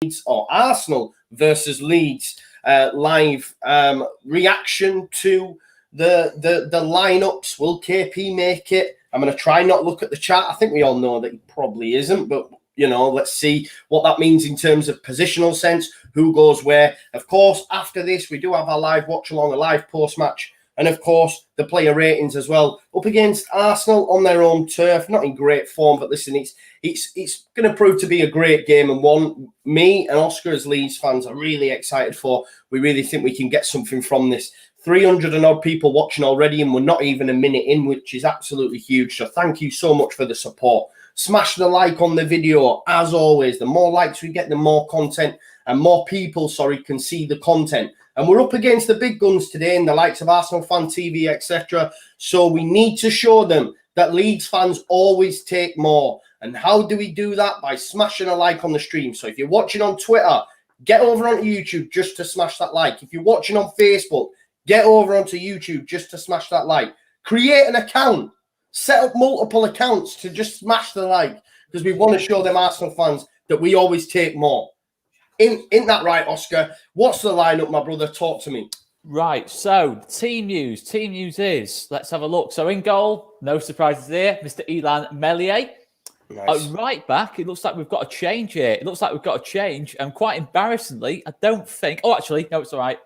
Leeds or Arsenal versus Leeds live reaction to the lineups. Will KP make it? I'm going to try not look at the chat. I think we all know that he probably isn't, but you know, let's see what that means in terms of positional sense, who goes where. Of course, after this, we do have our live watch along, a live post-match, and of course, the player ratings as well. Up against Arsenal on their own turf, not in great form, but listen, it's going to prove to be a great game, and one me and Oscar as Leeds fans are really excited for. We really think we can get something from this. 300 and odd people watching already, and we're not even a minute in, which is absolutely huge. So thank you so much for the support. Smash the like on the video. As always, the more likes we get, the more content and more people, can see the content. And we're up against the big guns today in the likes of Arsenal Fan TV, etc. So we need to show them that Leeds fans always take more. And how do we do that? By smashing a like on the stream. So if you're watching on Twitter, get over onto YouTube just to smash that like. If you're watching on Facebook, get over onto YouTube just to smash that like. Create an account. Set up multiple accounts to just smash the like, because we want to show them Arsenal fans that we always take more. Isn't that right, Oscar? What's the lineup, my brother? Talk to me. Right, so team news. Team news is, let's have a look. So in goal, no surprises there, Mr. Ilan Meslier. Nice. Right back, it looks like we've got a change here. It looks like we've got a change, and quite embarrassingly, I don't think... Oh, actually, no, it's all right.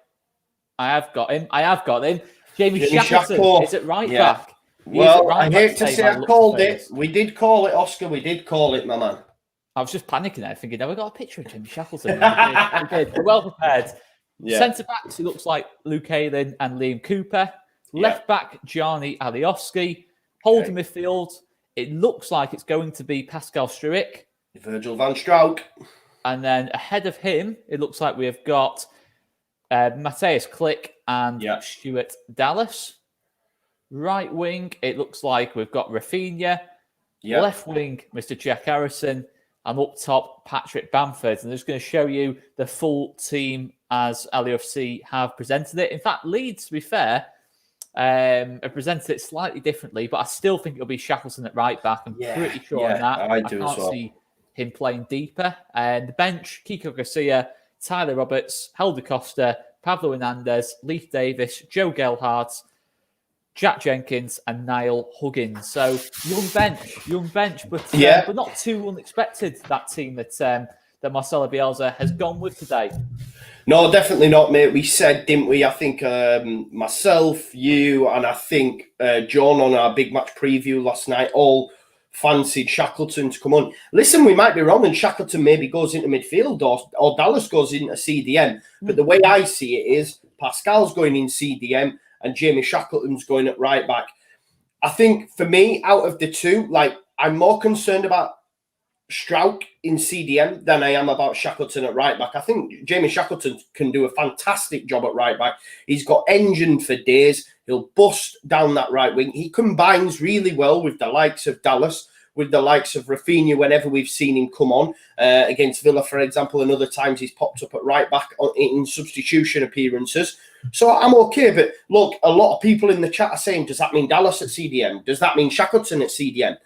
I have got him. Jamie Shackleton is at right back. Well, I hate to say I called it. We did call it, Oscar. We did call it, my man. I was just panicking there, thinking, we got a picture of Jamie Shackleton. We did. We're well prepared. Yeah. Centre-backs, it looks like Luke Ayling and Liam Cooper. Yeah. Left-back, Gianni Alioski. Holding midfield, it looks like it's going to be Pascal Struijk. Virgil van Strauch. And then ahead of him, it looks like we have got Matthias Klick and Stuart Dallas. Right wing, it looks like we've got Rafinha. Yep. Left wing, Mr. Jack Harrison. And up top, Patrick Bamford. And I'm just going to show you the full team as LUFC have presented it. In fact, Leeds, to be fair, have presented it slightly differently, but I still think it'll be Shackleton at right back. I'm pretty sure on that. I can't see him playing deeper. And the bench, Kiko Garcia, Tyler Roberts, Helder Costa, Pablo Hernandez, Leif Davis, Joe Gelhardt, Jack Jenkins and Niall Huggins. So young bench, but not too unexpected, that team that Marcelo Bielsa has gone with today. No, definitely not, mate. We said, didn't we? I think myself, you, and I think John on our big match preview last night all fancied Shackleton to come on. Listen, we might be wrong, and Shackleton maybe goes into midfield or Dallas goes into CDM. But the way I see it is Pascal's going in CDM and Jamie Shackleton's going at right back. I think for me, out of the two, I'm more concerned about Strauch in CDM than I am about Shackleton at right back. I think Jamie Shackleton can do a fantastic job at right back. He's got engine for days. He'll bust down that right wing. He combines really well with the likes of Dallas, with the likes of Rafinha whenever we've seen him come on against Villa, for example, and other times he's popped up at right back in substitution appearances. So I'm okay. But look, a lot of people in the chat are saying, does that mean Dallas at CDM? Does that mean Shackleton at CDM?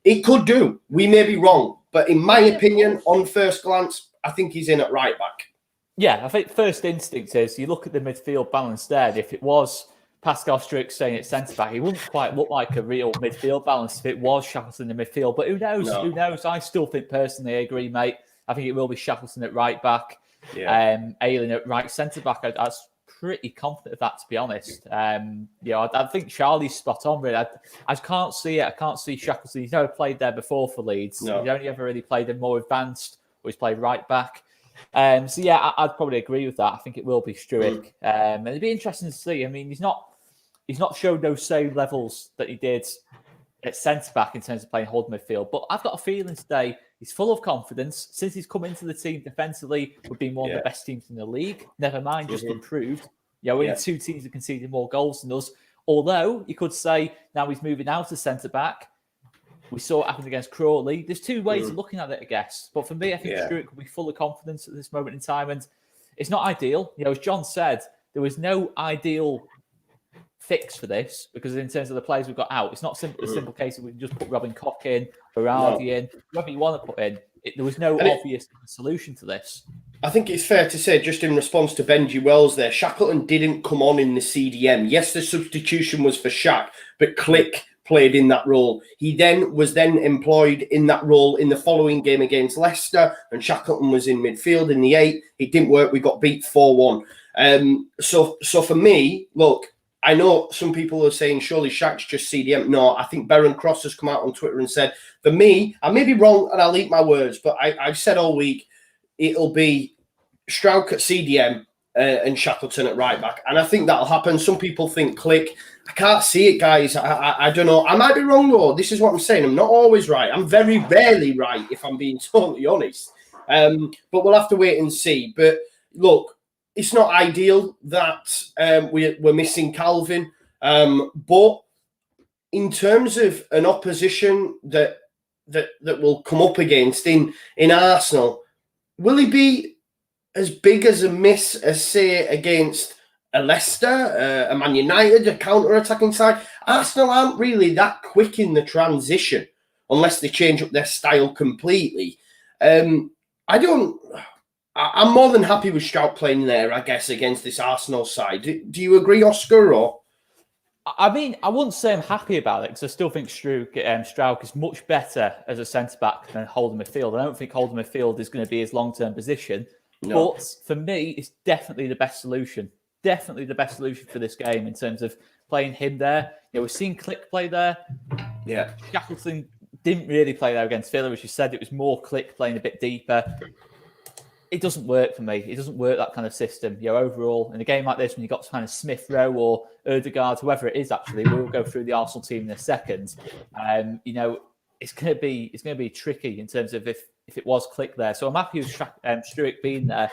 It could do. We may be wrong. But in my opinion, on first glance, I think he's in at right back. Yeah, I think first instinct is you look at the midfield balance there. If it was Pascal Struijk staying at centre-back, he wouldn't quite look like a real midfield balance if it was Shackleton in the midfield. But who knows? No. Who knows? I still think, personally, I agree, mate. I think it will be Shackleton at right back, Ayling at right centre-back. That's pretty confident of that, to be honest. I think Charlie's spot on, really. I can't see it. I can't see Shackleton. He's never played there before for Leeds. No. He's only ever really played in more advanced, or he's played right back. I'd probably agree with that. I think it will be Struijk. And it'd be interesting to see. I mean, he's not showed those same levels that he did at centre-back in terms of playing hold midfield. But I've got a feeling today he's full of confidence. Since he's come into the team defensively, we've been one of the best teams in the league. Never mind, just improved. We're in two teams that conceded more goals than us. Although, you could say, now he's moving out to centre-back. We saw it happen against Crawley. There's two ways of looking at it, I guess. But for me, I think Struijk will be full of confidence at this moment in time. And it's not ideal. As John said, there was no ideal fix for this, because in terms of the players we've got out, it's not a simple case of we can just put Robin Koch in, Berardi in, whoever you want to put in. There was no obvious solution to this. I think it's fair to say, just in response to Benji Wells there, Shackleton didn't come on in the CDM. Yes, the substitution was for Shaq, but Click played in that role. He was employed in that role in the following game against Leicester, and Shackleton was in midfield in the 8. It didn't work. We got beat 4-1. So for me, look, I know some people are saying surely Shaq's just CDM. No, I think Baron Cross has come out on Twitter and said, for me, I may be wrong and I'll eat my words, but I've said all week, it'll be Strauch at CDM and Shackleton at right back. And I think that'll happen. Some people think Click. I can't see it, guys. I don't know. I might be wrong, though. This is what I'm saying. I'm not always right. I'm very rarely right, if I'm being totally honest. But we'll have to wait and see. But look, it's not ideal that we're missing Calvin. But in terms of an opposition that will come up against in Arsenal, will he be as big as a miss as, say, against a Leicester, a Man United, a counter-attacking side? Arsenal aren't really that quick in the transition unless they change up their style completely. I'm more than happy with Strout playing there, I guess, against this Arsenal side. Do you agree, Oscar? Or I mean, I wouldn't say I'm happy about it because I still think Strauch is much better as a centre-back than holding midfield. I don't think holding midfield is going to be his long-term position. No. But for me, it's definitely the best solution. Definitely the best solution for this game in terms of playing him there. You know, we've seen Click play there. Yeah. Shackleton didn't really play there against Villa, as you said. It was more Click playing a bit deeper. It doesn't work for me. It doesn't work, that kind of system. You know, overall, in a game like this, when you've got kind of Smith Rowe or Ødegaard, whoever it is, actually, we'll go through the Arsenal team in a second. You know, it's going to be tricky in terms of if it was Click there. So I'm happy with Struijk being there.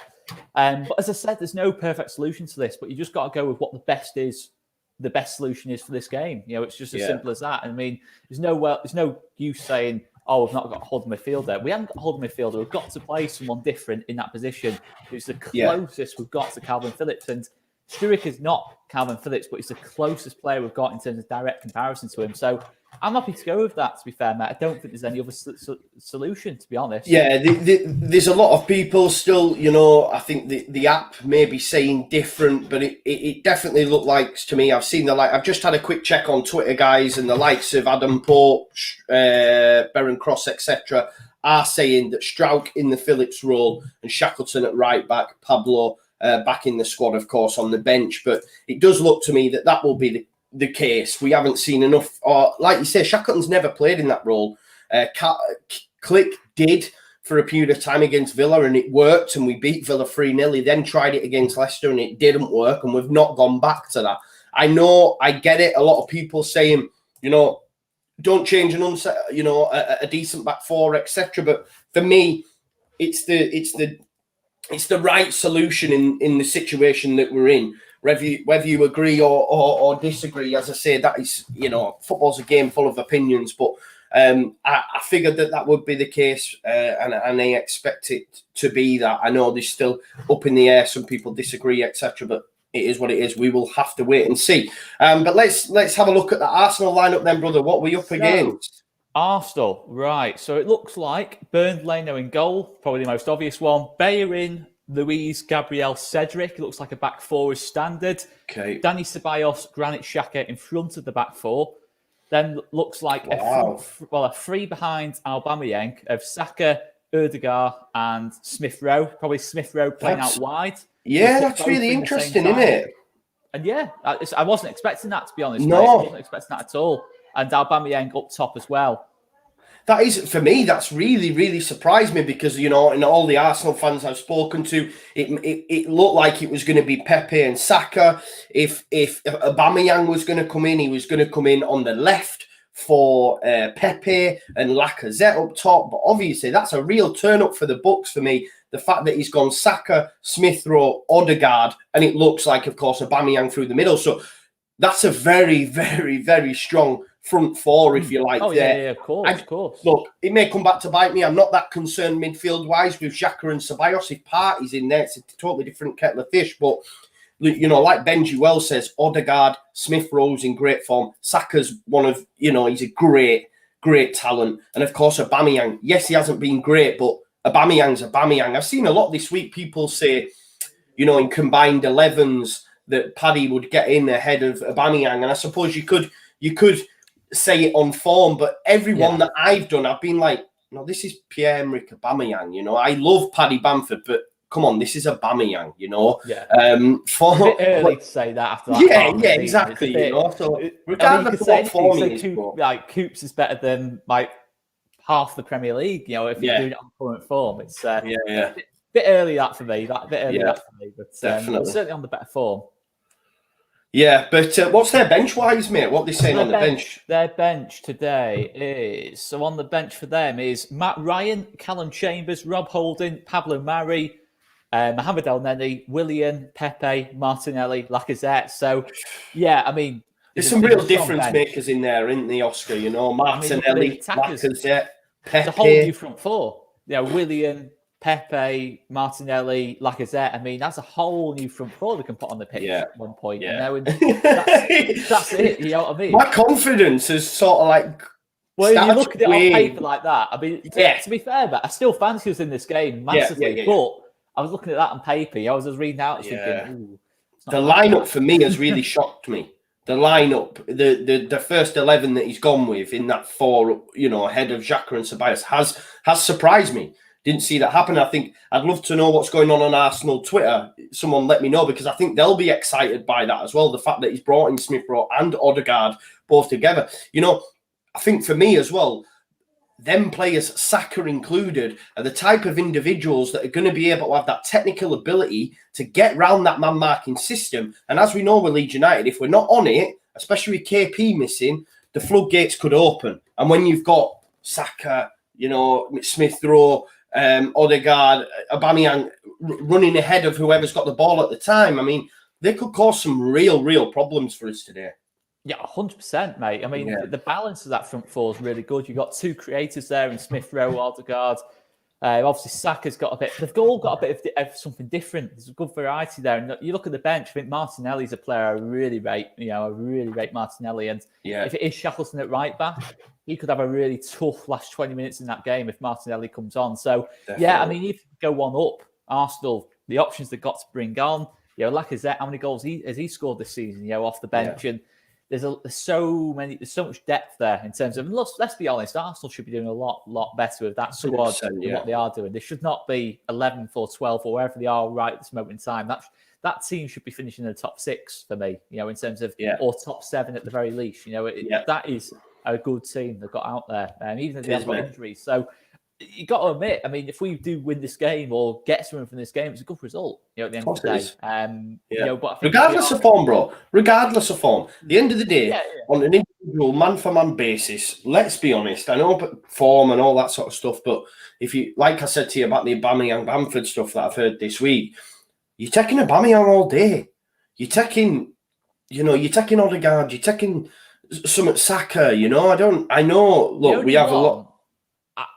But as I said, there's no perfect solution to this, but you just got to go with what the best solution is for this game. You know, it's just as simple as that. I mean, there's no use saying, oh, we've not got a holding midfielder. We haven't got a holding midfielder. We've got to play someone different in that position who's the closest we've got to Calvin Phillips. And Struijk is not Calvin Phillips, but he's the closest player we've got in terms of direct comparison to him. So I'm happy to go with that, to be fair, Matt. I don't think there's any other solution, to be honest. Yeah, there's a lot of people still, you know, I think the app may be saying different, but it definitely looked like, to me, I've seen I've just had a quick check on Twitter, guys, and the likes of Adam Pope, Baron Cross, etc., are saying that Strauch in the Phillips role and Shackleton at right back, Pablo back in the squad, of course, on the bench. But it does look to me that will be the case. We haven't seen enough, or like you say, Shackleton's never played in that role. Click did for a period of time against Villa, and it worked, and we beat Villa 3-0. He then tried it against Leicester, and it didn't work, and we've not gone back to that. I know, I get it. A lot of people saying, you know, don't change a decent back four, etc. But for me, it's the right solution in the situation that we're in. Whether you agree or disagree, as I say, that is, you know, football's a game full of opinions. But I figured that would be the case, and I expect it to be that. I know there's still up in the air. Some people disagree, etc. But it is what it is. We will have to wait and see. But let's have a look at the Arsenal lineup then, brother. What were you up against? Arsenal, right. So it looks like Bernd Leno in goal, probably the most obvious one. Bellerin, Luiz, Gabriel, Cedric. It looks like a back four is standard. Okay. Danny Ceballos, Granit Xhaka in front of the back four. Then looks like a three behind Aubameyang of Saka, Ødegaard, and Smith Rowe. Probably Smith Rowe playing out wide. Yeah, that's really interesting, isn't it? And yeah, I wasn't expecting that, to be honest. No, mate. I wasn't expecting that at all. And Aubameyang up top as well. That is, for me, that's really, really surprised me because, you know, in all the Arsenal fans I've spoken to, it looked like it was going to be Pepe and Saka. If Aubameyang was going to come in, he was going to come in on the left for Pepe and Lacazette up top. But obviously, that's a real turn-up for the Bucks for me. The fact that he's gone Saka, Smith Rowe, Ødegaard, and it looks like, of course, Aubameyang through the middle. So that's a very, very, very strong front four, if you like. Yeah, of course. Look, it may come back to bite me. I'm not that concerned midfield-wise with Xhaka and Ceballos. If Partey's in there, it's a totally different kettle of fish. But, you know, like Benji Wells says, Ødegaard, Smith Rowe's in great form. Saka's one of, you know, he's a great great talent. And of course, Aubameyang, yes, he hasn't been great, but Aubameyang's Aubameyang. I've seen a lot this week, people say, you know, in combined 11s that Paddy would get in ahead of Aubameyang. And I suppose you could say it on form, but everyone that I've done, I've been like, no, this is Pierre-Emerick Aubameyang. You know, I love Paddy Bamford, but come on, this is Aubameyang, you know. Yeah. It's a bit early to say that after that. Yeah, exactly. You know, so regardless of what form he is, like Coops is better than like half the Premier League. You know, if you're doing it on current form, it's a bit early that for me. But certainly on the better form. Yeah, but what's their bench wise, mate? What they saying on the bench? Their bench today is on the bench for them is Matt Ryan, Callum Chambers, Rob Holding, Pablo Mari, Mohamed El Neni, Willian, Pepe, Martinelli, Lacazette. So, yeah, I mean, there's some real difference makers in there, isn't there, Oscar? You know, Martinelli, Lacazette, Pepe. It's a whole new front four. You know, Willian, Pepe, Martinelli, Lacazette. I mean, that's a whole new front four they can put on the pitch at one point. Yeah. You know, that's it. You know what I mean? My confidence is sort of like. Well, you look at it on paper like that. I mean, to be fair, but I still fancy us in this game massively. But I was looking at that on paper. I was just reading out thinking, the lineup for me has really shocked me. The lineup, the first 11 that he's gone with in that 4, you know, ahead of Xhaka and Ceballos has surprised me. Didn't see that happen. I think I'd love to know what's going on Arsenal Twitter. Someone let me know, because I think they'll be excited by that as well. The fact that he's brought in Smith Rowe and Odegaard both together. You know, I think for me as well, them players, Saka included, are the type of individuals that are going to be able to have that technical ability to get round that man-marking system. And as we know with Leeds United, if we're not on it, especially with KP missing, the floodgates could open. And when you've got Saka, you know, Smith Rowe, Odegaard, Aubameyang running ahead of whoever's got the ball at the time, I mean, they could cause some real problems for us today. Yeah, 100%, mate. I mean, the balance of that front four is really good. You've got two creators there in Smith Rowe, Odegaard. Obviously, Saka's got a bit. They've all got a bit of something different. There's a good variety there. And you look at the bench. I think Martinelli's a player I really rate. You know, I really rate Martinelli. And if it is Shackleton at right back, he could have a really tough last 20 minutes in that game if Martinelli comes on. So I mean, if you go one up, Arsenal, the options they've got to bring on. You know, Lacazette, how many goals has he scored this season? You know, off the bench and. There's so much depth there in terms of. Let's be honest, Arsenal should be doing a lot better with that squad than what they are doing. They should not be 11th or 12th or wherever they are right at this moment in time. That team should be finishing in the top 6 for me. You know, in terms of or top 7 at the very least. You know, that is a good team they've got out there, and even if they have got injuries. So you got to admit, I mean, if we do win this game or get something from this game, it's a good result. You know, at the end of the day, you know, but regardless of form, bro. Regardless of form, at the end of the day, on an individual man-for-man basis, let's be honest. I know form and all that sort of stuff, but if you, like I said to you about the Aubameyang Bamford stuff that I've heard this week, you're taking Aubameyang all day. You're taking Odegaard. You're taking some Saka. You know, I know. Look, we have a lot.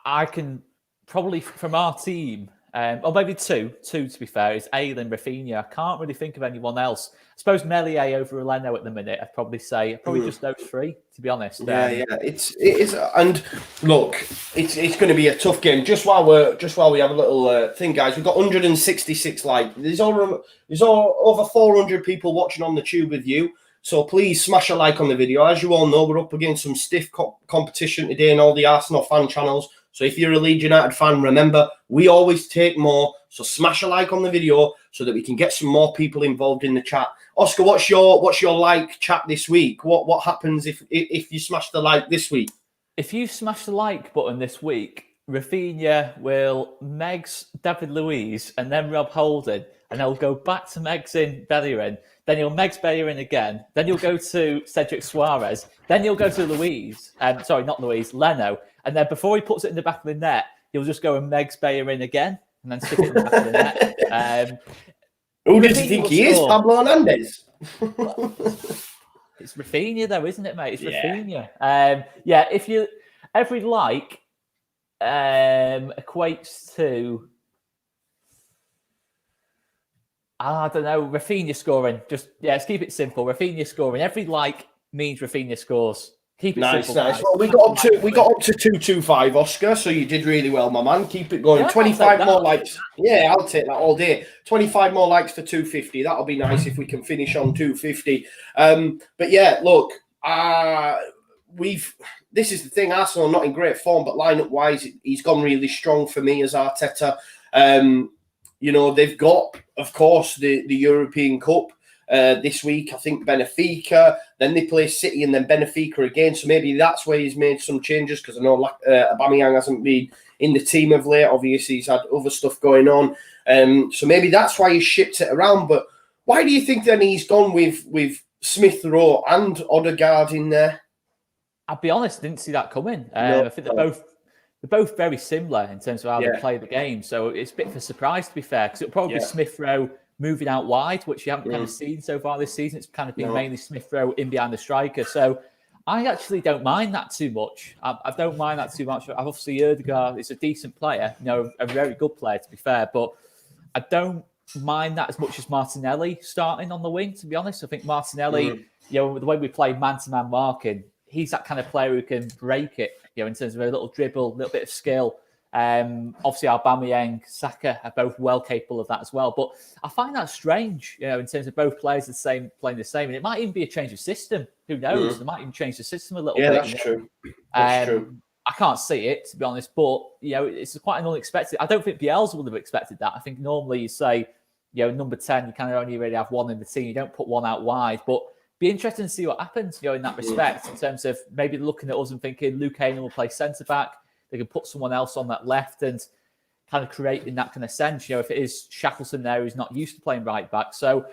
I can probably from our team, or maybe two to be fair, is Ale and Rafinha. I can't really think of anyone else. I suppose Meslier over Leno at the minute. I'd probably say just those 3, to be honest. It is, and look, it's going to be a tough game. Just while we have a little thing, guys, we've got 166 likes. There's over 400 people watching on the tube with you. So please smash a like on the video. As you all know, we're up against some stiff competition today in all the Arsenal fan channels. So if you're a Leeds United fan, remember, we always take more. So smash a like on the video so that we can get some more people involved in the chat. Oscar, what's your like chat this week? What happens if you smash the like this week? If you smash the like button this week, Rafinha will Megs David Luiz and then Rob Holding, and they'll go back to Megs in Bellerin. Then you'll Megs Bellerin again. Then you'll go to Cedric Suarez. Then you'll go to Leno. And then before he puts it in the back of the net, he'll just go and Megs Bellerin again and then stick it in the back of the net. Who does he think he is? Pablo Hernandez? It's Rafinha though, isn't it, mate? It's Rafinha. If you every like equates to I don't know, Rafinha scoring. Let's keep it simple. Rafinha scoring. Every like means Rafinha scores. Keep it Nice, simple, nice. guys. Well, we got up to 225, Oscar. So you did really well, my man. Keep it going. Yeah, 25 more likes. Yeah, I'll take that all day. 25 more likes for 250. That'll be nice if we can finish on 250. But yeah, look, this is the thing. Arsenal are not in great form, but lineup wise, he's gone really strong for me as Arteta. You know, they've got, of course, the European Cup. This week, I think Benfica, then they play City and then Benfica again. So maybe that's where he's made some changes, because I know Aubameyang hasn't been in the team of late. Obviously, he's had other stuff going on. So maybe that's why he shipped it around. But why do you think then he's gone with Smith Rowe and Odegaard in there? I'll be honest, didn't see that coming. No. I think they're both very similar in terms of how they play the game. So it's a bit of a surprise, to be fair, because it'll probably be Smith Rowe moving out wide, which you haven't kind of seen so far this season. It's kind of been mainly Smith Rowe in behind the striker. So I actually don't mind that too much. I don't mind that too much. I've obviously Odegaard is a decent player, you know, a very good player, to be fair, but I don't mind that as much as Martinelli starting on the wing, to be honest. I think Martinelli, you know, the way we play man-to-man marking, he's that kind of player who can break it, you know, in terms of a little dribble, a little bit of skill. Obviously, Aubameyang, Saka are both well capable of that as well. But I find that strange, you know, in terms of both players playing the same. And it might even be a change of system. Who knows? They might even change the system a little bit. Yeah, that's true. That's true. I can't see it, to be honest. But, you know, it's quite an unexpected. I don't think Bielsa would have expected that. I think normally you say, you know, number 10, you kind of only really have one in the team. You don't put one out wide. But be interesting to see what happens, you know, in that respect, in terms of maybe looking at us and thinking Luke Hayden will play centre-back. They can put someone else on that left and kind of create in that kind of sense. You know, if it is Shackleton there who's not used to playing right back, so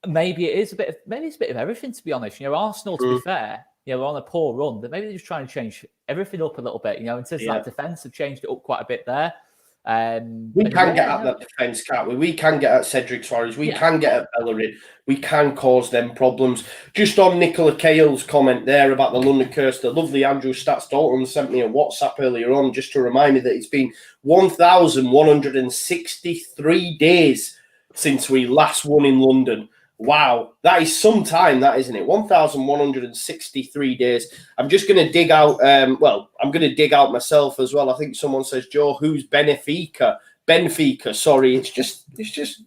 maybe it's a bit of everything. To be honest, you know, Arsenal, to be fair, you know, on a poor run, but maybe they're just trying to change everything up a little bit. You know, in terms of that defence, have changed it up quite a bit there. We can get at that defence, can't we? We can get at Cedric Suarez. We can get at Bellerin. We can cause them problems. Just on Nicola Cale's comment there about the London curse, the lovely Andrew Stats Dalton sent me a WhatsApp earlier on just to remind me that it's been 1,163 days since we last won in London. Wow, that is some time, that, isn't it? 1,163 days. I'm just going to dig out, I'm going to dig out myself as well. I think someone says, Joe, who's Benfica? Benfica, sorry, it's just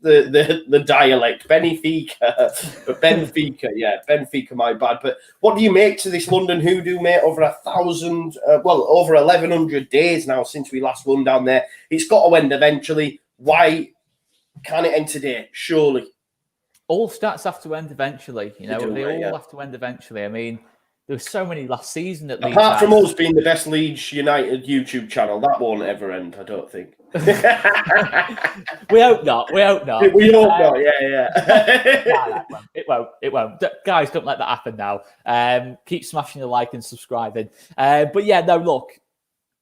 the dialect. Benfica, but Benfica, Benfica, my bad. But what do you make to this London hoodoo, mate? Over 1,100 days now since we last won down there. It's got to end eventually. Why can't it end today? Surely. All stats have to end eventually, you know. They all have to end eventually. I mean, there were so many last season at Leeds. Apart from us being the best Leeds United YouTube channel, that won't ever end, I don't think. We hope not. We hope not. Yeah. It won't. Guys, don't let that happen now. Keep smashing the like and subscribing. But yeah, no, look,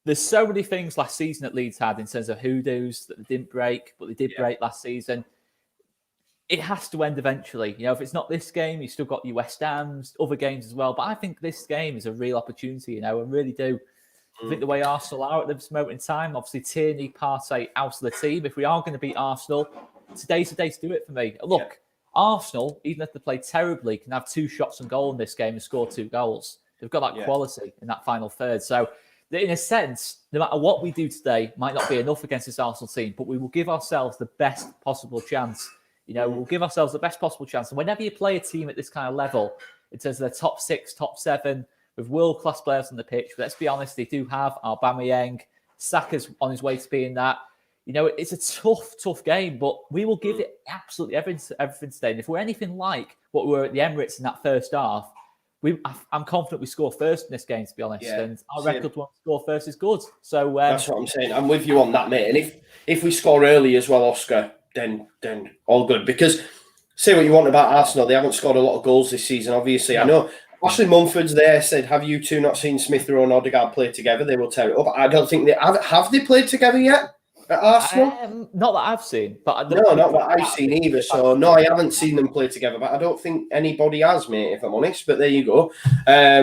there's so many things last season that Leeds had in terms of hoodoos that they didn't break, but they did break last season. It has to end eventually. You know, if it's not this game, you've still got your West Ham's, other games as well. But I think this game is a real opportunity, you know, I really do. I think the way Arsenal are at this moment in time, obviously Tierney, Partey out of the team. If we are going to beat Arsenal, today's the day to do it for me. Look, Arsenal, even if they play terribly, can have 2 shots on goal in this game and score 2 goals. They've got that quality in that final third. So, in a sense, no matter what we do today, might not be enough against this Arsenal team, but we will give ourselves the best possible chance. You know, we'll give ourselves the best possible chance. And whenever you play a team at this kind of level, in terms of their top 6, top 7, with world-class players on the pitch, but let's be honest, they do have Aubameyang, Saka's on his way to being that. You know, it's a tough game, but we will give it absolutely everything today. And if we're anything like what we were at the Emirates in that first half, I'm confident we score first in this game, to be honest. And our record to score first is good. So that's what I'm saying. I'm with you on that, mate. And if we score early as well, Oscar, then all good. Because say what you want about Arsenal, they haven't scored a lot of goals this season, obviously. I know Ashley Mumford's there said, have you two not seen Smith Rowe and Odegaard play together? They will tear it up. I don't think they have they played together yet? at Arsenal? Not that I've seen, but No, not that I've seen either. So no, I haven't seen them play together, but I don't think anybody has, mate. If I'm honest, but there you go. I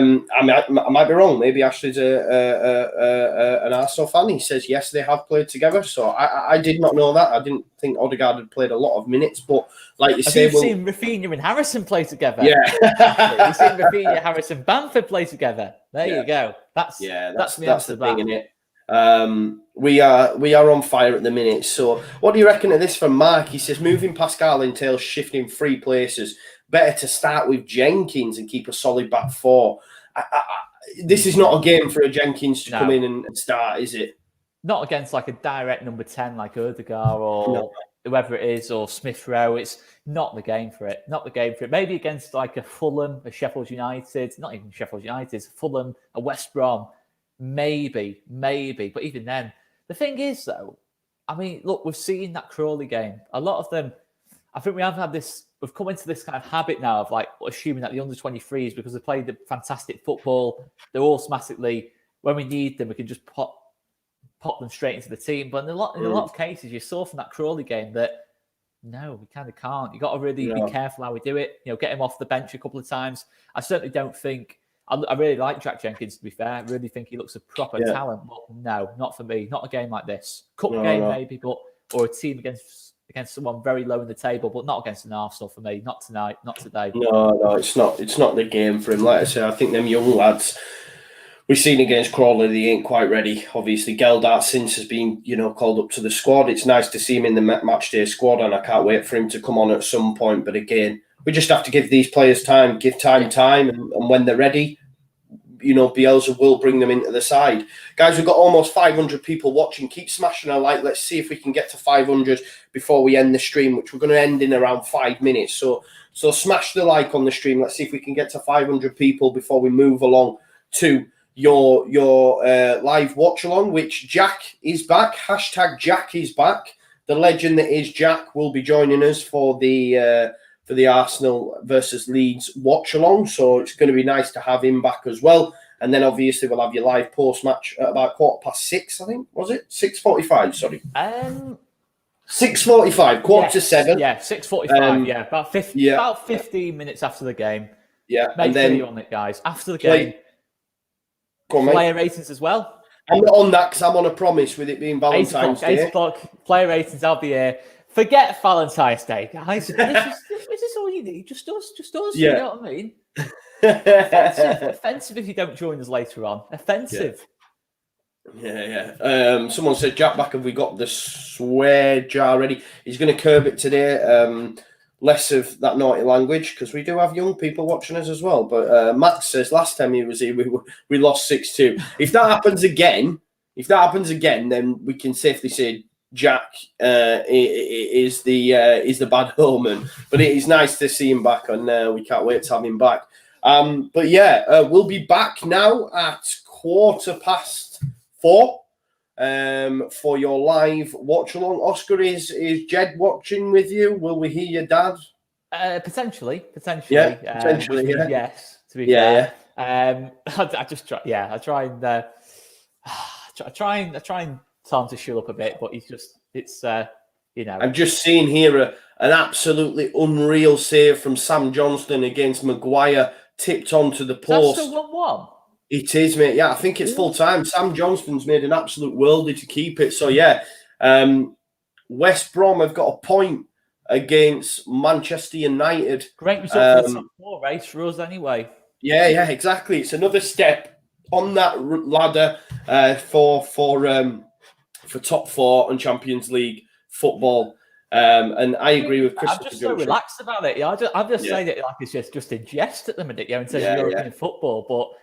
might be wrong. Maybe Ashley's an Arsenal fan. He says yes, they have played together. So I did not know that. I didn't think Odegaard had played a lot of minutes, but like you say, we've seen Rafinha and Harrison play together. Yeah, we've seen Rafinha, Harrison, Bamford play together. There you go. That's the thing, isn't it? We are on fire at the minute. So what do you reckon of this from Mark? He says moving Pascal entails shifting 3 places. Better to start with Jenkins and keep a solid back 4. This is not a game for a Jenkins to come in and start, is it? Not against like a direct number 10 like Odegaard or whoever it is, or Smith Rowe. It's not the game for it. Not the game for it. Maybe against like a Fulham, a Sheffield United, not even Sheffield United, Fulham, a West Brom. Maybe. But even then, the thing is, though, I mean, look, we've seen that Crawley game. A lot of them, I think we've come into this kind of habit now of like assuming that the under-23s, because they played the fantastic football, they're automatically, when we need them, we can just pop them straight into the team. But in a lot of cases, you saw from that Crawley game that, no, we kind of can't. You've got to really be careful how we do it. Get him off the bench a couple of times. I certainly don't think... I really like Jack Jenkins, to be fair. I really think he looks a proper talent. But no, not for me. Not a game like this. Cup game, maybe, or a team against someone very low in the table, but not against an Arsenal for me. Not tonight, not today. No, it's not. It's not the game for him. Like I say, I think them young lads we've seen against Crawley, they ain't quite ready. Obviously, Geldart since has been, called up to the squad. It's nice to see him in the match day squad, and I can't wait for him to come on at some point. But again, we just have to give these players time, and when they're ready, Bielsa will bring them into the side. Guys, we've got almost 500 people watching. Keep smashing a like. Let's see if we can get to 500 before we end the stream, which we're going to end in around 5 minutes. So smash the like on the stream. Let's see if we can get to 500 people before we move along to your live watch along, which Jack is back. Hashtag Jack is back. The legend that is Jack will be joining us for the Arsenal versus Leeds watch along. So it's going to be nice to have him back as well. And then obviously we'll have your live post match at about 6:15, I think. Was it 6:45? Sorry. 6:45, quarter to 7. Yeah, 6:45. About 15 minutes after the game. Yeah, Make sure you're on it, guys. After the game, player ratings as well. I'm not on that because I'm on a promise with it being Valentine's Day. 8 o'clock, player ratings. I'll be here. Forget Valentine's Day, guys. This is all you need. Just us. Yeah. You know what I mean? Offensive if you don't join us later on. Offensive. Yeah. Someone said, Jack back, have we got the swear jar ready? He's going to curb it today. Less of that naughty language, because we do have young people watching us as well. But Matt says last time he was here, we lost 6-2. If that happens again, then we can safely say Jack is the bad omen. But it is nice to see him back, and we can't wait to have him back. But yeah, we'll be back now at 4:15 for your live watch along. Oscar, is Jed watching with you? Will we hear your dad? Potentially. Yeah, potentially. Yes, to be fair. I try and tell him to shut up a bit, but I'm just seeing here an absolutely unreal save from Sam Johnston against Maguire, tipped onto the post. That's still 1-1. It is, mate. Yeah, I think it's full time. Sam Johnston's made an absolute worldie to keep it. So yeah, West Brom have got a point against Manchester United. Great result for the top 4 race for us, anyway. Yeah, exactly. It's another step on that ladder for top 4 and Champions League football. And I agree with Chris. I'm just so relaxed about it. Yeah, I'm just saying it like it's just a jest at the minute, in terms of European football. But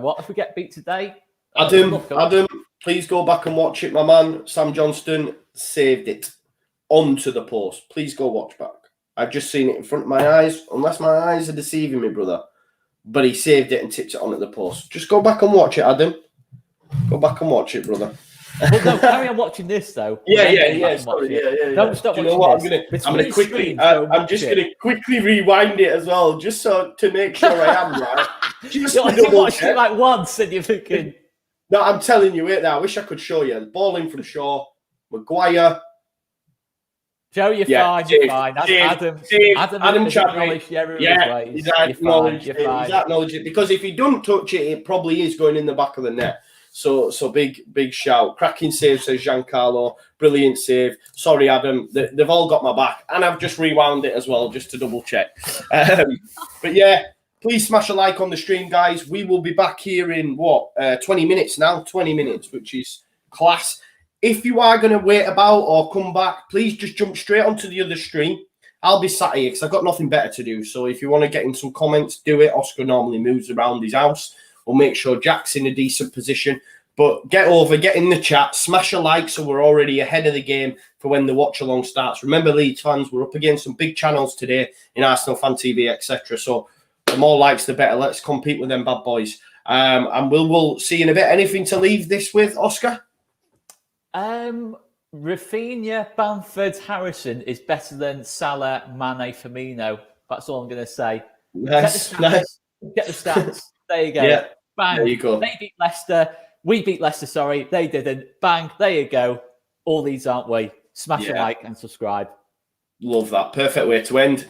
what if we get beat today? Adam, please go back and watch it, my man. Sam Johnston saved it onto the post. Please go watch back. I've just seen it in front of my eyes, unless my eyes are deceiving me, brother. But he saved it and tipped it on at the post. Just go back and watch it, Adam. Go back and watch it, brother. Well, no, carry on watching this though. Yeah. Don't stop. You know what? I'm just gonna quickly rewind it as well, just so to make sure I am right. Just watched it like once, and you're thinking. No, I'm telling you it now. I wish I could show you. Ball in from Shaw, Maguire. Joe, you're fine. You're fine. Adam Chadwick. Yeah, he's acknowledged it. Because if he doesn't touch it, it probably is going in the back of the net. So big shout. Cracking save, says Giancarlo. Brilliant save. Sorry, Adam. They've all got my back. And I've just rewound it as well, just to double check. But yeah, please smash a like on the stream, guys. We will be back here in 20 minutes now. 20 minutes, which is class. If you are going to wait about or come back, please just jump straight onto the other stream. I'll be sat here because I've got nothing better to do. So if you want to get in some comments, do it. Oscar normally moves around his house. We'll make sure Jack's in a decent position. But get in the chat, smash a like so we're already ahead of the game for when the watch along starts. Remember, Leeds fans, we're up against some big channels today in Arsenal Fan TV, etc. So the more likes, the better. Let's compete with them bad boys. And we'll see you in a bit. Anything to leave this with, Oscar? Rafinha, Bamford, Harrison is better than Salah, Mane, Firmino. That's all I'm going to say. Nice. Get the stats. There you go. Yeah, bang. There you go. They beat Leicester. We beat Leicester, sorry. They didn't. Bang. There you go. All these, aren't we? Smash a like and subscribe. Love that. Perfect way to end.